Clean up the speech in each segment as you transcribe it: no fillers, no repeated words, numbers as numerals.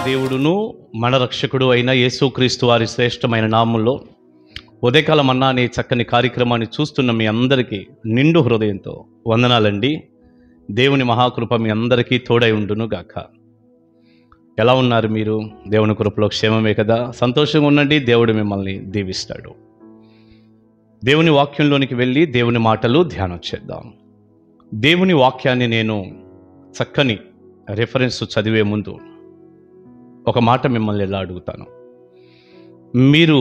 దేవుడును మన రక్షకుడు అయిన యేసుక్రీస్తు వారి శ్రేష్టమైన నామంలో ఉదయకాలం అన్నా అనే చక్కని కార్యక్రమాన్ని చూస్తున్న మీ అందరికీ నిండు హృదయంతో వందనాలండి. దేవుని మహాకృప మీ అందరికీ తోడై ఉండును గాక. ఎలా ఉన్నారు మీరు? దేవుని కృపలో క్షేమమే కదా? సంతోషంగా ఉండండి. దేవుడు మిమ్మల్ని దీవిస్తాడు. దేవుని వాక్యంలోనికి వెళ్ళి దేవుని మాటలు ధ్యానం చేద్దాం. దేవుని వాక్యాన్ని నేను చక్కని రెఫరెన్స్ చదివే ముందు ఒక మాట మిమ్మల్ని ఎలా అడుగుతాను. మీరు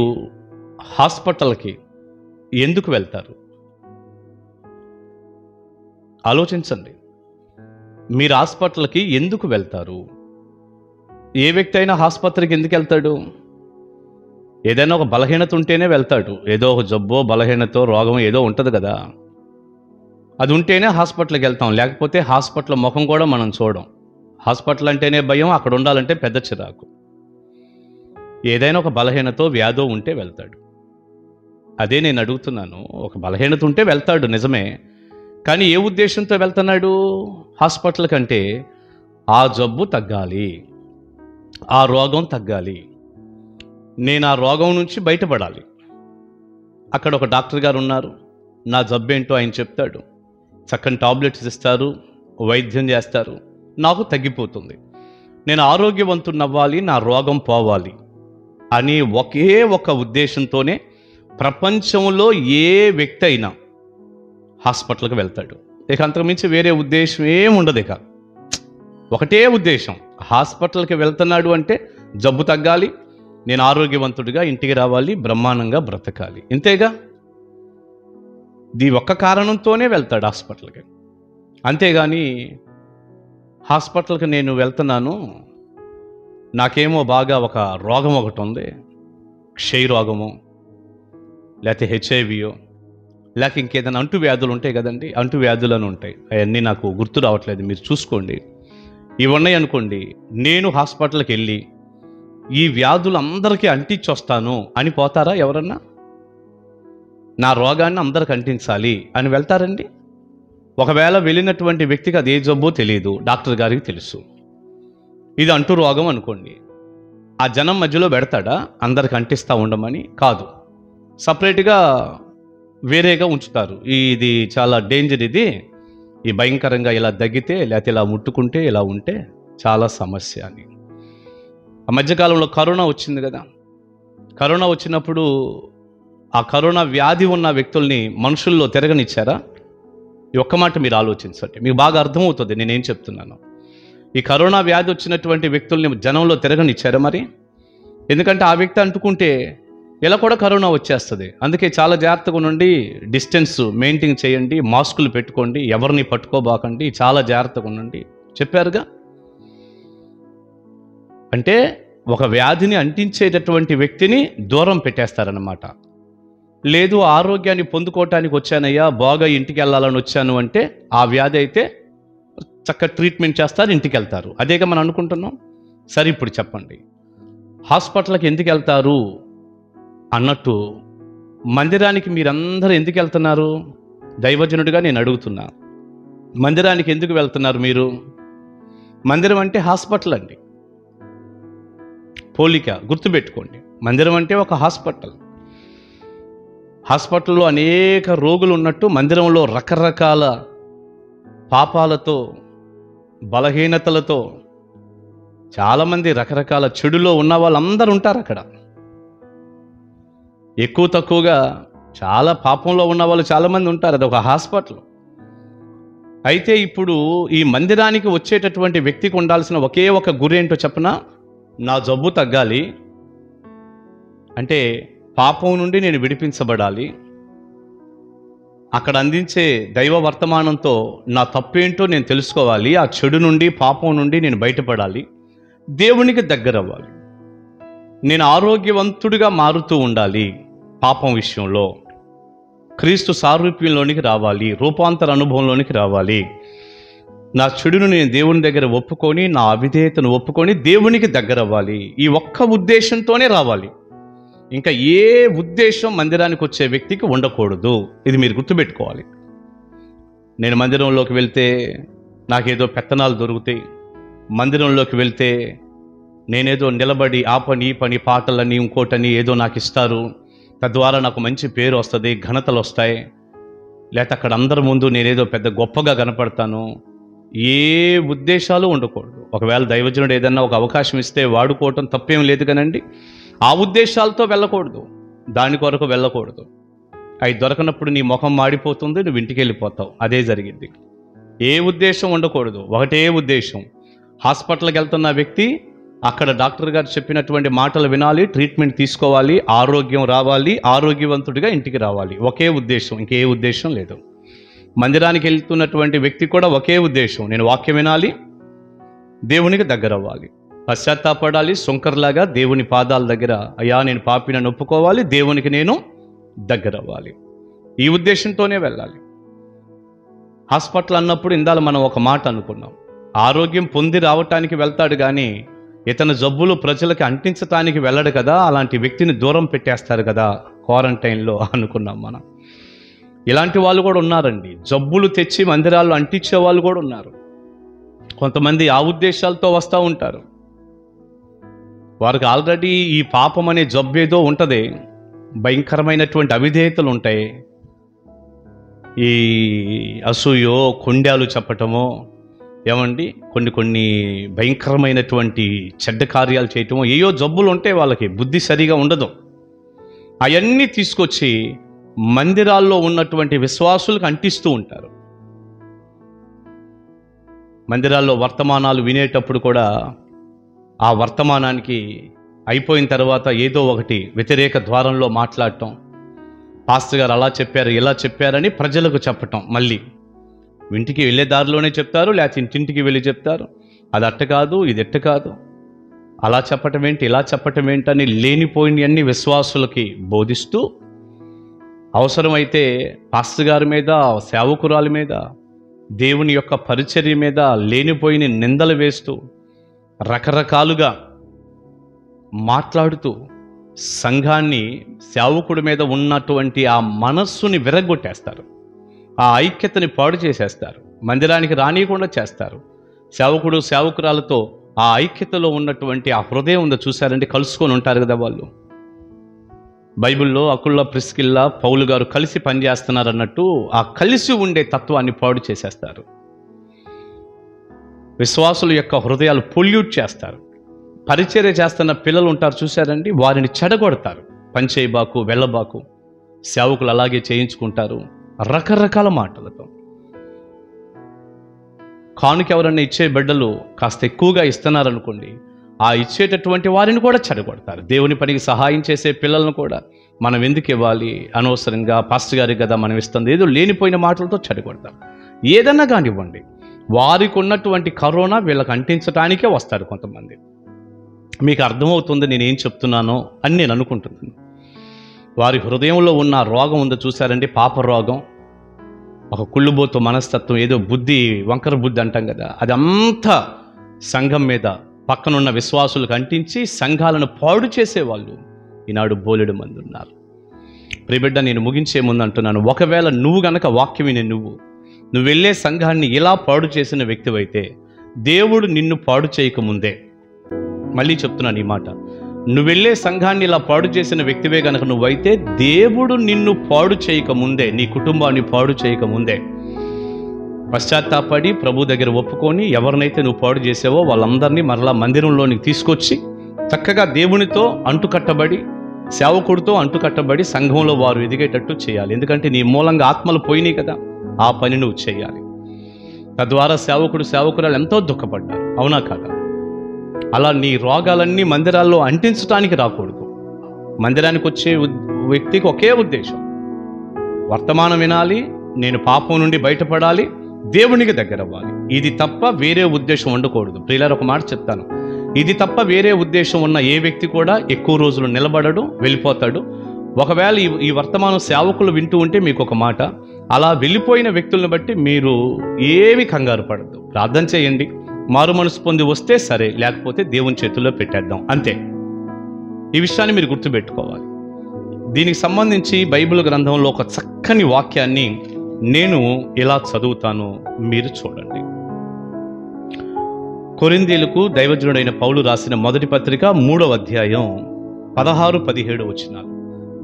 హాస్పిటల్కి ఎందుకు వెళ్తారు? ఆలోచించండి. మీరు హాస్పిటల్కి ఎందుకు వెళ్తారు? ఏ వ్యక్తి అయినా ఆసుపత్రికి ఎందుకు వెళ్తాడు? ఏదైనా ఒక బలహీనత ఉంటేనే వెళ్తాడు. ఏదో ఒక జబ్బో బలహీనతో రోగం ఏదో ఉంటుంది కదా, అది ఉంటేనే హాస్పిటల్కి వెళ్తాం. లేకపోతే హాస్పిటల్ ముఖం కూడా మనం చూడం. హాస్పిటల్ అంటేనే భయం, అక్కడ ఉండాలంటే పెద్ద చిరాకు. ఏదైనా ఒక బలహీనతో వ్యాధో ఉంటే వెళ్తాడు. అదే నేను అడుగుతున్నాను. ఒక బలహీనత ఉంటే వెళ్తాడు నిజమే, కానీ ఏ ఉద్దేశంతో వెళ్తున్నాడు హాస్పిటల్ కంటే? ఆ జబ్బు తగ్గాలి, ఆ రోగం తగ్గాలి, నేను ఆ రోగం నుంచి బయటపడాలి. అక్కడ ఒక డాక్టర్ గారు ఉన్నారు, నా జబ్బు ఏంటో ఆయన చెప్తాడు, చక్కని టాబ్లెట్స్ ఇస్తారు, వైద్యం చేస్తారు, నాకు తగ్గిపోతుంది, నేను ఆరోగ్యవంతునవ్వాలి, నా రోగం పోవాలి అని ఒకే ఒక ఉద్దేశంతోనే ప్రపంచంలో ఏ వ్యక్తి అయినా హాస్పిటల్కి వెళ్తాడు. ఇక అంతకుమించి వేరే ఉద్దేశం ఏముండదు. ఇక ఒకటే ఉద్దేశం, హాస్పిటల్కి వెళ్తున్నాడు అంటే జబ్బు తగ్గాలి, నేను ఆరోగ్యవంతుడిగా ఇంటికి రావాలి, బ్రహ్మాండంగా బ్రతకాలి. ఇంతేగా, ఒక్క కారణంతోనే వెళ్తాడు హాస్పిటల్కి. అంతేగాని హాస్పిటల్కి నేను వెళ్తున్నాను, నాకేమో బాగా ఒక రోగం ఒకటి ఉంది, క్షయ రోగము, లేకపోతే హెచ్ఐవియో, లేక ఇంకేదైనా అంటువ్యాధులు ఉంటాయి కదండి, అంటువ్యాధులను ఉంటాయి, అవన్నీ నాకు గుర్తు రావట్లేదు, మీరు చూసుకోండి. ఇవి ఉన్నాయి అనుకోండి, నేను హాస్పిటల్కి వెళ్ళి ఈ వ్యాధులు అందరికీ అంటించొస్తాను అని పోతారా ఎవరన్నా? నా రోగాన్ని అందరికి అంటించాలి అని వెళ్తారండి? ఒకవేళ వెళ్ళినటువంటి వ్యక్తికి అది ఏ జబ్బో తెలియదు, డాక్టర్ గారికి తెలుసు, ఇది అంటు రోగం అనుకోండి, ఆ జనం మధ్యలో పెడతాడా అందరికి అంటిస్తూ ఉండమని? కాదు, సపరేట్గా వేరేగా ఉంచుతారు. ఇది చాలా డేంజర్, ఈ భయంకరంగా ఇలా దగ్గితే లేకపోతే ఇలా ముట్టుకుంటే ఇలా ఉంటే చాలా సమస్య అని. ఆ మధ్యకాలంలో కరోనా వచ్చింది కదా, కరోనా వచ్చినప్పుడు ఆ కరోనా వ్యాధి ఉన్న వ్యక్తుల్ని మనుషుల్లో తిరగనిచ్చారా? ఈ ఒక్క మాట మీరు ఆలోచించండి, మీకు బాగా అర్థమవుతుంది నేనేం చెప్తున్నాను. ఈ కరోనా వ్యాధి వచ్చినటువంటి వ్యక్తుల్ని జనంలో తిరగనిచ్చారా మరి? ఎందుకంటే ఆ వ్యక్తి అంటుకుంటే ఇలా కూడా కరోనా వచ్చేస్తుంది. అందుకే చాలా జాగ్రత్తగా ఉండండి, డిస్టెన్స్ మెయింటైన్ చేయండి, మాస్కులు పెట్టుకోండి, ఎవరిని పట్టుకోబాకండి, చాలా జాగ్రత్తగా ఉండండి చెప్పారుగా. అంటే ఒక వ్యాధిని అంటించేటటువంటి వ్యక్తిని దూరం పెట్టేస్తారన్నమాట. లేదు, ఆరోగ్యాన్ని పొందుకోవటానికి వచ్చానయ్యా, బాగా ఇంటికి వెళ్ళాలని వచ్చాను అంటే ఆ వ్యాధి అయితే చక్కగా ట్రీట్మెంట్ చేస్తారు, ఇంటికి వెళ్తారు. అదేగా మనం అనుకుంటున్నాం. సరే, ఇప్పుడు చెప్పండి, హాస్పిటల్కి ఎందుకు వెళ్తారు అన్నట్టు మందిరానికి మీరందరూ ఎందుకు వెళ్తున్నారు? దైవజనుడిగా నేను అడుగుతున్నా, మందిరానికి ఎందుకు వెళ్తున్నారు మీరు? మందిరం అంటే హాస్పిటల్ అండి, పోలిక గుర్తుపెట్టుకోండి. మందిరం అంటే ఒక హాస్పిటల్. హాస్పిటల్లో అనేక రోగులు ఉన్నట్టు మందిరంలో రకరకాల పాపాలతో, బలహీనతలతో, చాలామంది రకరకాల చెడులో ఉన్న వాళ్ళందరూ ఉంటారు అక్కడ. ఎక్కువ తక్కువగా చాలా పాపంలో ఉన్న వాళ్ళు చాలామంది ఉంటారు. అది ఒక హాస్పిటల్. అయితే ఇప్పుడు ఈ మందిరానికి వచ్చేటటువంటి వ్యక్తికి ఉండాల్సిన ఒకే ఒక గురి ఏంటో చెప్పనా? నా జబ్బు తగ్గాలి అంటే పాపం నుండి నేను విడిపించబడాలి, అక్కడ అందించే దైవ వర్తమానంతో నా తప్పేంటో నేను తెలుసుకోవాలి, ఆ చెడు నుండి పాపం నుండి నేను బయటపడాలి, దేవునికి దగ్గర అవ్వాలి, నేను ఆరోగ్యవంతుడిగా మారుతూ ఉండాలి, పాపం విషయంలో క్రీస్తు సారూప్యంలోనికి రావాలి, రూపాంతర అనుభవంలోనికి రావాలి, నా చెడును నేను దేవుని దగ్గర ఒప్పుకొని, నా అవిధేయతను ఒప్పుకొని దేవునికి దగ్గర అవ్వాలి. ఈ ఒక్క ఉద్దేశంతోనే రావాలి. ఇంకా ఏ ఉద్దేశం మందిరానికి వచ్చే వ్యక్తికి ఉండకూడదు. ఇది మీరు గుర్తుపెట్టుకోవాలి. నేను మందిరంలోకి వెళ్తే నాకేదో పెత్తనాలు దొరుకుతాయి, మందిరంలోకి వెళ్తే నేనేదో నిలబడి ఆ పని ఈ పని పాటలని ఇంకోటని ఏదో నాకు ఇస్తారు, తద్వారా నాకు మంచి పేరు వస్తుంది, ఘనతలు వస్తాయి, లేకపోతే అక్కడ అందరి ముందు నేనేదో పెద్ద గొప్పగా కనపడతాను, ఏ ఉద్దేశాలు ఉండకూడదు. ఒకవేళ దైవజనుడు ఏదన్నా ఒక అవకాశం ఇస్తే వాడుకోవటం తప్పేం లేదు కానండి, ఆ ఉద్దేశాలతో వెళ్ళకూడదు, దాని కొరకు వెళ్ళకూడదు. అవి దొరకనప్పుడు నీ ముఖం మాడిపోతుంది, నువ్వు ఇంటికి వెళ్ళిపోతావు. అదే జరిగింది. ఏ ఉద్దేశం ఉండకూడదు, ఒకటే ఉద్దేశం. హాస్పిటల్కి వెళ్తున్న వ్యక్తి అక్కడ డాక్టర్ గారు చెప్పినటువంటి మాటలు వినాలి, ట్రీట్మెంట్ తీసుకోవాలి, ఆరోగ్యం రావాలి, ఆరోగ్యవంతుడిగా ఇంటికి రావాలి. ఒకే ఉద్దేశం, ఇంకే ఉద్దేశం లేదు. మందిరానికి వెళ్తున్నటువంటి వ్యక్తి కూడా ఒకే ఉద్దేశం, నేను వాక్యం వినాలి, దేవునికి దగ్గర అవ్వాలి, పశ్చాత్తాపడాలి, శంకర్లాగా దేవుని పాదాల దగ్గర అయ్యా నేను పాపిని ఒప్పుకోవాలి, దేవునికి నేను దగ్గర అవ్వాలి. ఈ ఉద్దేశంతోనే వెళ్ళాలి. హాస్పిటల్ అన్నప్పుడు ఇందాల మనం ఒక మాట అనుకున్నాం, ఆరోగ్యం పొంది రావటానికి వెళ్తాడు కానీ ఇతని జబ్బులు ప్రజలకి అంటించటానికి వెళ్ళడు కదా, అలాంటి వ్యక్తిని దూరం పెట్టేస్తారు కదా క్వారంటైన్లో అనుకున్నాం మనం. ఇలాంటి వాళ్ళు కూడా ఉన్నారండి, జబ్బులు తెచ్చి మందిరాల్లో అంటించే వాళ్ళు కూడా ఉన్నారు. కొంతమంది ఆ ఉద్దేశాలతో వస్తూ ఉంటారు. వారికి ఆల్రెడీ ఈ పాపం అనే జబ్బు ఏదో ఉంటుంది, భయంకరమైనటువంటి అవిధేయతలు ఉంటాయి. ఈ అసూయో కొండాలు చెప్పటమో ఏమండి, కొన్ని భయంకరమైనటువంటి చెడ్డ కార్యాలు చేయటమో, ఏయో జబ్బులు ఉంటాయి వాళ్ళకి, బుద్ధి సరిగా ఉండదు. అవన్నీ తీసుకొచ్చి మందిరాల్లో ఉన్నటువంటి విశ్వాసులకు అంటిస్తూ ఉంటారు. మందిరాల్లో వర్తమానాలు వినేటప్పుడు కూడా ఆ వర్తమానానికి అయిపోయిన తర్వాత ఏదో ఒకటి వ్యతిరేక ద్వారంలో మాట్లాడటం, పాస్టర్ గారు అలా చెప్పారు ఇలా చెప్పారని ప్రజలకు చెప్పటం, మళ్ళీ ఇంటికి వెళ్ళే దారిలోనే చెప్తారు, లేకపోతే ఇంటింటికి వెళ్ళి చెప్తారు, అది అట్ట కాదు ఇది ఎట్ట కాదు, అలా చెప్పటం ఏంటి ఇలా చెప్పటం ఏంటని లేనిపోయినవన్నీ విశ్వాసులకి బోధిస్తూ, అవసరమైతే పాస్టర్ గారి మీద, సేవకురాలి మీద, దేవుని యొక్క పరిచర్య మీద లేనిపోయిన నిందలు వేస్తూ రకరకాలుగా మాట్లాడుతూ సంఘాన్ని, సేవకుడి మీద ఉన్నటువంటి ఆ మనస్సుని విరగొట్టేస్తారు, ఆ ఐక్యతని పాడు చేసేస్తారు, మందిరానికి రానియకుండా చేస్తారు. సేవకుడు సేవకురాలతో ఆ ఐక్యతలో ఉన్నటువంటి ఆ హృదయం ఉందో చూశారంటే, కలుసుకొని ఉంటారు కదా వాళ్ళు. బైబిల్లో అకుల్లా ప్రిస్కిల్లా పౌలు గారు కలిసి పనిచేస్తున్నారు అన్నట్టు ఆ కలిసి ఉండే తత్వాన్ని పాడు చేసేస్తారు. విశ్వాసుల యొక్క హృదయాలు పొల్యూట్ చేస్తారు. పరిచర్య చేస్తున్న పిల్లలు ఉంటారు చూశారండి, వారిని చెడగొడతారు. పనిచేయబాకు, వెళ్ళబాకు, సేవకులు అలాగే చేయించుకుంటారు రకరకాల మాటలతో. కానుక ఎవరన్నా ఇచ్చే బిడ్డలు కాస్త ఎక్కువగా ఇస్తున్నారనుకోండి, ఆ ఇచ్చేటటువంటి వారిని కూడా చెడగొడతారు. దేవుని పనికి సహాయం చేసే పిల్లలను కూడా మనం ఎందుకు ఇవ్వాలి, అనవసరంగా పాస్టర్ గారికి కదా మనం ఇస్తుంది, ఏదో లేనిపోయిన మాటలతో చెడగొడతారు. ఏదన్నా కానివ్వండి, వారికి ఉన్నటువంటి కరోనా వీళ్ళకి అంటించడానికే వస్తారు కొంతమంది. మీకు అర్థమవుతుంది నేనేం చెప్తున్నానో అని నేను అనుకుంటున్నాను. వారి హృదయంలో ఉన్న రోగం ఉందో చూశారండి, పాప రోగం, ఒక కుళ్ళుబోతు మనస్తత్వం, ఏదో బుద్ధి, వంకర బుద్ధి అంటాం కదా, అదంతా సంఘం మీద, పక్కనున్న విశ్వాసులకు అంటించి సంఘాలను పాడు చేసేవాళ్ళు ఈనాడు బోలెడు మంది ఉన్నారు. ప్రియబిడ్డ, నేను ముగించే ముందు అంటున్నాను, ఒకవేళ నువ్వు గనక వాక్యం విని నువ్వు వెళ్ళే సంఘాన్ని ఇలా పాడు చేసిన వ్యక్తివైతే, దేవుడు నిన్ను పాడు చేయకముందే, మళ్ళీ చెప్తున్నాను ఈ మాట, నువ్వు వెళ్ళే సంఘాన్ని ఇలా పాడు చేసిన వ్యక్తివే కనుక నువ్వైతే, దేవుడు నిన్ను పాడు చేయకముందే, నీ కుటుంబాన్ని పాడు చేయకముందే పశ్చాత్తాపడి ప్రభు దగ్గర ఒప్పుకొని, ఎవరినైతే నువ్వు పాడు చేసావో వాళ్ళందరినీ మరలా మందిరంలోనికి తీసుకొచ్చి చక్కగా దేవునితో అంటుకట్టబడి, సేవకుడితో అంటుకట్టబడి సంఘంలో వారు ఎదిగేటట్టు చేయాలి. ఎందుకంటే నీ మూలంగా ఆత్మలు పోయినాయి కదా, ఆ పని నువ్వు చేయాలి. తద్వారా సేవకురాలు ఎంతో దుఃఖపడ్డారు, అవునా కాదా? అలా నీ రోగాలన్నీ మందిరాల్లో అంటించడానికి రాకూడదు. మందిరానికి వచ్చే వ్యక్తికి ఒకే ఉద్దేశం, వర్తమానం వినాలి, నేను పాపం నుండి బయటపడాలి, దేవునికి దగ్గర అవ్వాలి. ఇది తప్ప వేరే ఉద్దేశం ఉండకూడదు. ప్రియులారా, ఒక మాట చెప్తాను, ఇది తప్ప వేరే ఉద్దేశం ఉన్న ఏ వ్యక్తి కూడా ఎక్కువ రోజులు నిలబడడు, వెళ్ళిపోతాడు. ఒకవేళ ఈ వర్తమానం సేవకులు వింటూ ఉంటే మీకు ఒక మాట, అలా వెళ్ళిపోయిన వ్యక్తులను బట్టి మీరు ఏమి కంగారు పడద్దు, ప్రార్థన చేయండి, మారు మనసు పొంది వస్తే సరే, లేకపోతే దేవుని చేతుల్లో పెట్టేద్దాం, అంతే. ఈ విషయాన్ని మీరు గుర్తుపెట్టుకోవాలి. దీనికి సంబంధించి బైబిల్ గ్రంథంలో ఒక చక్కని వాక్యాన్ని నేను ఇలా చదువుతాను, మీరు చూడండి. కొరింథీయులకు దైవజనుడైన పౌలు రాసిన మొదటి పత్రిక 3వ అధ్యాయం 16-17 వచనాలు.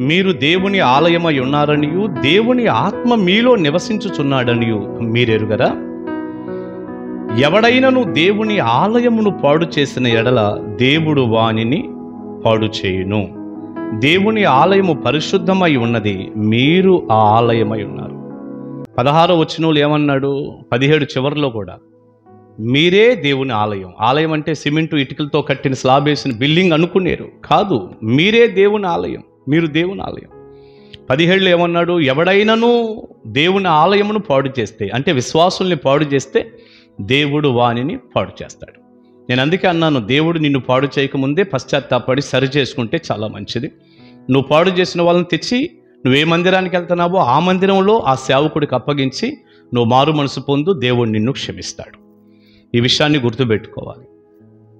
మీరు దేవుని ఆలయమై ఉన్నారనియు దేవుని ఆత్మ మీలో నివసించుచున్నాడనియు మీరెరుగరా? ఎవడైనను దేవుని ఆలయమును పాడు చేసిన ఎడల దేవుడు వానిని పాడు చేయును. దేవుని ఆలయము పరిశుద్ధమై ఉన్నది, మీరు ఆ ఆలయమై ఉన్నారు. 16వ వచనంలో ఏమన్నాడు? 17 చివరిలో కూడా మీరే దేవుని ఆలయం. ఆలయం అంటే సిమెంటు ఇటుకలతో కట్టిన స్లాబ్ వేసిన బిల్డింగ్ అనుకునేరు కాదు, మీరే దేవుని ఆలయం, మీరు దేవుని ఆలయం. 17లో ఏమన్నాడు? ఎవడైనను దేవుని ఆలయమును పాడు చేస్తే, అంటే విశ్వాసుల్ని పాడు చేస్తే దేవుడు వానిని పాడు చేస్తాడు. నేను అందుకే అన్నాను, దేవుడు నిన్ను పాడు చేయకముందే పశ్చాత్తాపడి సరి చేసుకుంటే చాలా మంచిది. నువ్వు పాడు చేసిన వాళ్ళని తెచ్చి నువ్వే మందిరానికి వెళ్తున్నావో ఆ మందిరంలో ఆ సేవకుడికి అప్పగించి నువ్వు మారు మనసు పొందు, దేవుడు నిన్ను క్షమిస్తాడు. ఈ విషయాన్ని గుర్తుపెట్టుకోవాలి.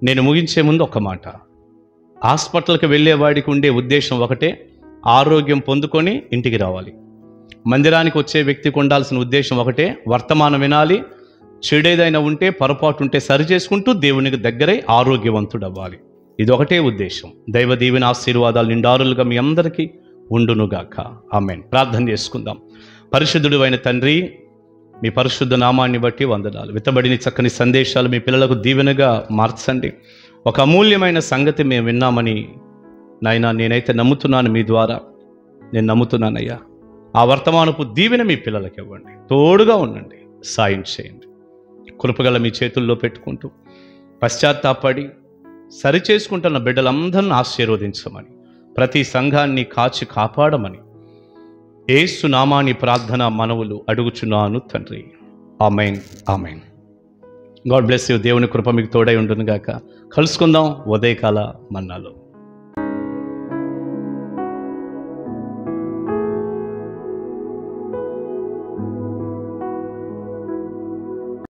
నేను ముగించే ముందు ఒక మాట, హాస్పిటల్కి వెళ్ళేవాడికి ఉండే ఉద్దేశం ఒకటే, ఆరోగ్యం పొందుకొని ఇంటికి రావాలి. మందిరానికి వచ్చే వ్యక్తికి ఉండాల్సిన ఉద్దేశం ఒకటే, వర్తమానం వినాలి, చెడేదైనా ఉంటే పొరపాటు ఉంటే సరి చేసుకుంటూ దేవునికి దగ్గరై ఆరోగ్యవంతుడు అవ్వాలి. ఇది ఒకటే ఉద్దేశం. దైవ దీవెన ఆశీర్వాదాలు నిండారులుగా మీ అందరికీ ఉండునుగాక. ఆమేన్. ప్రార్థన చేసుకుందాం. పరిశుద్ధుడు అయిన తండ్రి, మీ పరిశుద్ధ నామాన్ని బట్టి వందనాలు. విత్తబడిన చక్కని సందేశాలు మీ పిల్లలకు దీవెనగా మార్చండి. ఒక అమూల్యమైన సంగతి మేము విన్నామని నాయనా నేనైతే నమ్ముతున్నాను, మీ ద్వారా నేను నమ్ముతున్నానయ్యా. ఆ వర్తమానపు దీవెన మీ పిల్లలకు ఇవ్వండి, తోడుగా ఉండండి, సాయం చేయండి. కృపగల మీ చేతుల్లో పెట్టుకుంటూ పశ్చాత్తాపడి సరి చేసుకుంటున్న బిడ్డలందరిని ఆశీర్వదించమని, ప్రతి సంఘాన్ని కాచి కాపాడమని యేసు నామాని ప్రార్థన మనవులు అడుగుచున్నాను తండ్రి. ఆమేన్, ఆమేన్. God bless you. దేవుని కృప మీకు తోడై ఉండును గాక. కలుసుకుందాం ఉదయకాల మన్నాలో.